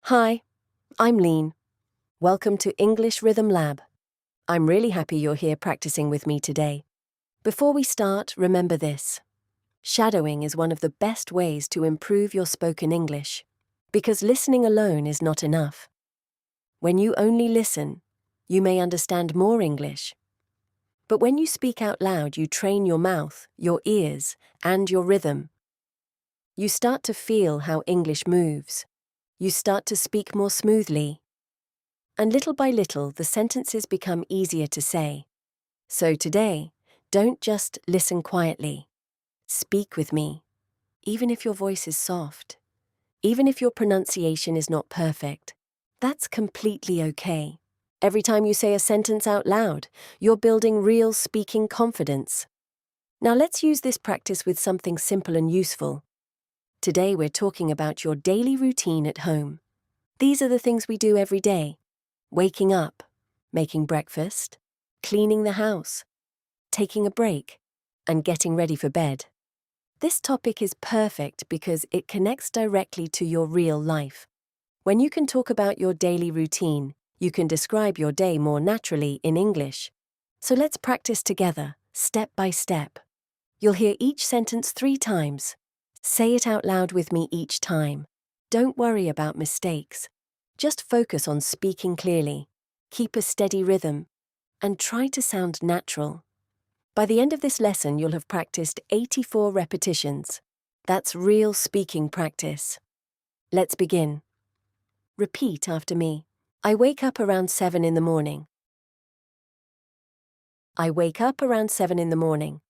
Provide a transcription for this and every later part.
Hi, I'm Lean. Welcome to English Rhythm Lab. I'm really happy you're here practicing with me today. Before we start, remember this. Shadowing is one of the best ways to improve your spoken English, because listening alone is not enough. When you only listen, you may understand more English. But when you speak out loud, you train your mouth, your ears, and your rhythm. You start to feel how English moves. You start to speak more smoothly. And little by little, the sentences become easier to say. So today, don't just listen quietly. Speak with me, even if your voice is soft, even if your pronunciation is not perfect. That's completely okay. Every time you say a sentence out loud, you're building real speaking confidence. Now let's use this practice with something simple and useful. Today we're talking about your daily routine at home. These are the things we do every day. Waking up, making breakfast, cleaning the house, taking a break, and getting ready for bed. This topic is perfect because it connects directly to your real life. When you can talk about your daily routine, you can describe your day more naturally in English. So let's practice together, step by step. You'll hear each sentence 3 times. Say it out loud with me each time. Don't worry about mistakes. Just focus on speaking clearly, keep a steady rhythm, and try to sound natural. By the end of this lesson, you'll have practiced 84 repetitions. That's real speaking practice. Let's begin. Repeat after me. I wake up around 7 in the morning. I wake up around 7 in the morning.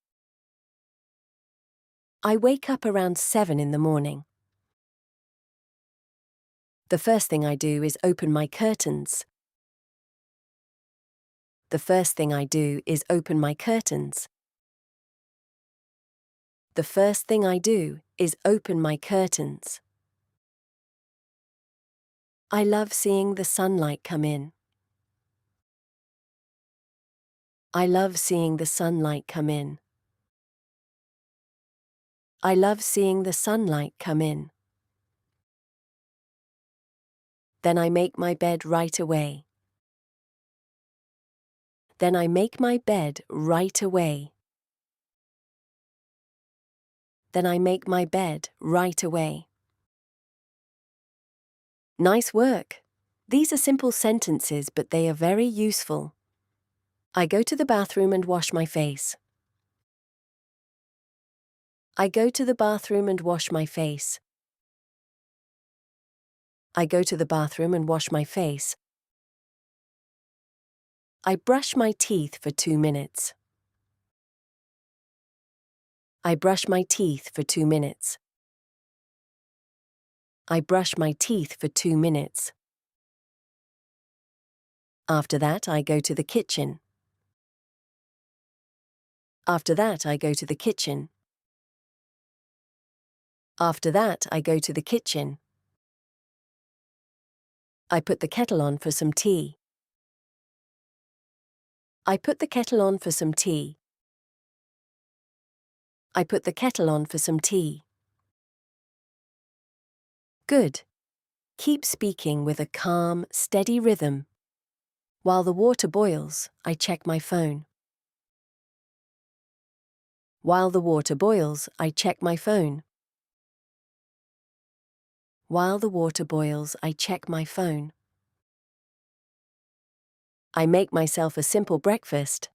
I wake up around 7 in the morning. The first thing I do is open my curtains. The first thing I do is open my curtains. The first thing I do is open my curtains. I love seeing the sunlight come in. I love seeing the sunlight come in. I love seeing the sunlight come in. Then I make my bed right away. Then I make my bed right away. Then I make my bed right away. Nice work! These are simple sentences, but they are very useful. I go to the bathroom and wash my face. I go to the bathroom and wash my face. I go to the bathroom and wash my face. I brush my teeth for 2 minutes. I brush my teeth for 2 minutes. I brush my teeth for 2 minutes. After that, I go to the kitchen. After that, I go to the kitchen. After that, I go to the kitchen. I put the kettle on for some tea. I put the kettle on for some tea. I put the kettle on for some tea. Good. Keep speaking with a calm, steady rhythm. While the water boils, I check my phone. While the water boils, I check my phone. While the water boils, I check my phone. I make myself a simple breakfast.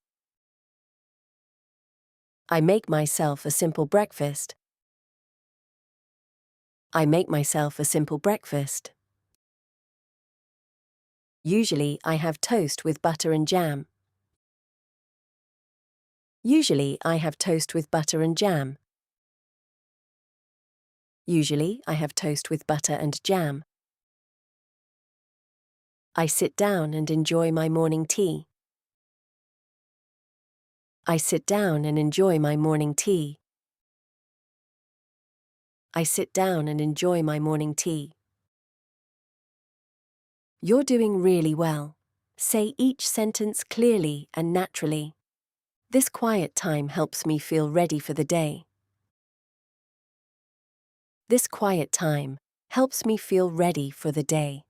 I make myself a simple breakfast. I make myself a simple breakfast. Usually, I have toast with butter and jam. Usually, I have toast with butter and jam. Usually, I have toast with butter and jam. I sit down and enjoy my morning tea. I sit down and enjoy my morning tea. I sit down and enjoy my morning tea. You're doing really well. Say each sentence clearly and naturally. This quiet time helps me feel ready for the day. This quiet time helps me feel ready for the day.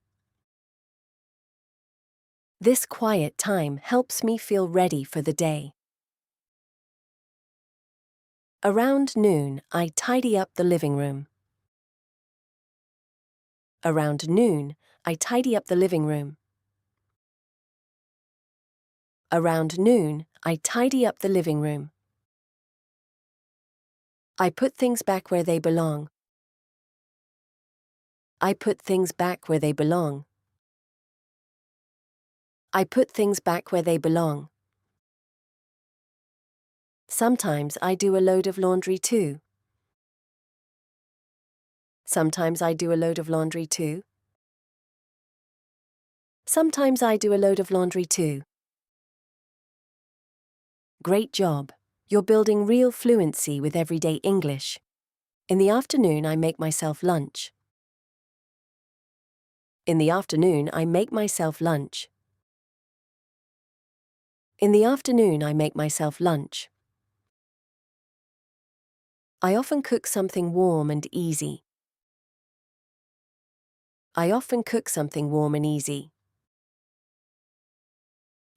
This quiet time helps me feel ready for the day. Around noon, I tidy up the living room. Around noon, I tidy up the living room. Around noon, I tidy up the living room. I put things back where they belong. I put things back where they belong. I put things back where they belong. Sometimes I do a load of laundry too. Sometimes I do a load of laundry too. Sometimes I do a load of laundry too. Great job. You're building real fluency with everyday English. In the afternoon, I make myself lunch. In the afternoon, I make myself lunch. In the afternoon, I make myself lunch. I often cook something warm and easy. I often cook something warm and easy.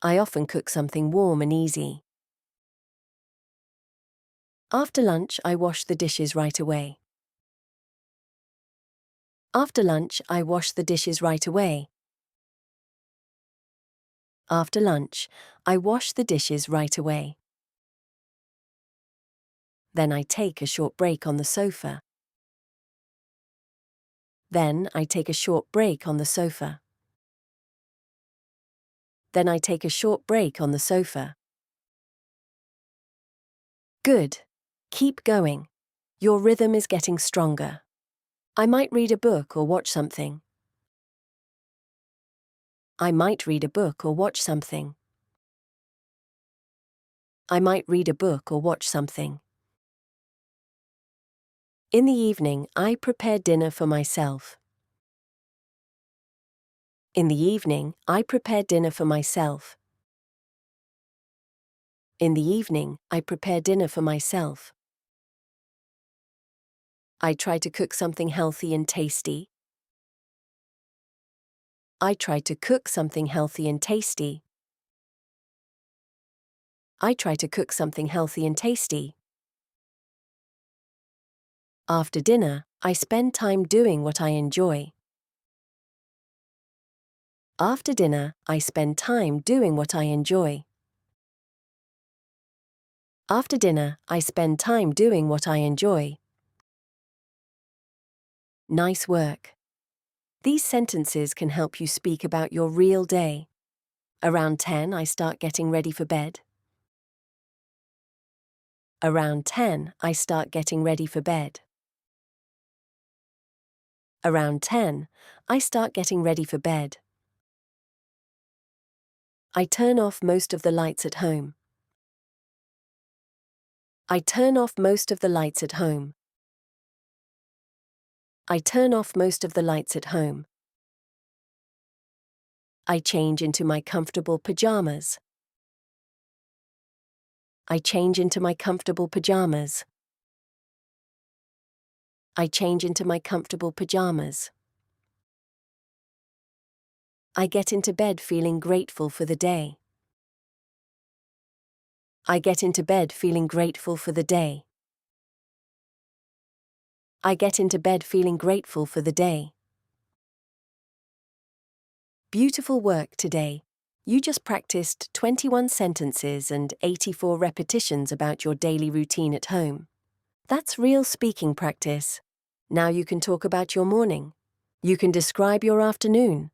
I often cook something warm and easy. After lunch, I wash the dishes right away. After lunch, I wash the dishes right away. After lunch, I wash the dishes right away. Then I take a short break on the sofa. Then I take a short break on the sofa. Then I take a short break on the sofa. Good. Keep going. Your rhythm is getting stronger. I might read a book or watch something. I might read a book or watch something. I might read a book or watch something. In the evening, I prepare dinner for myself. In the evening, I prepare dinner for myself. In the evening, I prepare dinner for myself. I try to cook something healthy and tasty. I try to cook something healthy and tasty. I try to cook something healthy and tasty. After dinner, I spend time doing what I enjoy. After dinner, I spend time doing what I enjoy. After dinner, I spend time doing what I enjoy. Nice work. These sentences can help you speak about your real day. Around 10, I start getting ready for bed. Around 10, I start getting ready for bed. Around 10, I start getting ready for bed. I turn off most of the lights at home. I turn off most of the lights at home. I turn off most of the lights at home. I change into my comfortable pajamas. I change into my comfortable pajamas. I change into my comfortable pajamas. I get into bed feeling grateful for the day. I get into bed feeling grateful for the day. I get into bed feeling grateful for the day. Beautiful work today. You just practiced 21 sentences and 84 repetitions about your daily routine at home. That's real speaking practice. Now you can talk about your morning. You can describe your afternoon.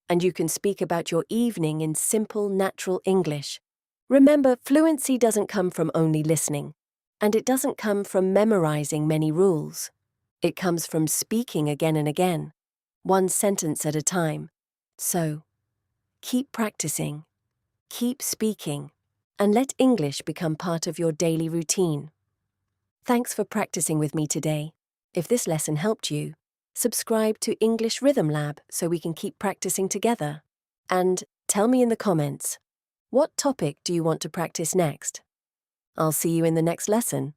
And you can speak about your evening in simple, natural English. Remember, fluency doesn't come from only listening, and it doesn't come from memorizing many rules. It comes from speaking again and again, one sentence at a time. So, keep practicing, keep speaking, and let English become part of your daily routine. Thanks for practicing with me today. If this lesson helped you, subscribe to English Rhythm Lab so we can keep practicing together. And tell me in the comments, what topic do you want to practice next? I'll see you in the next lesson.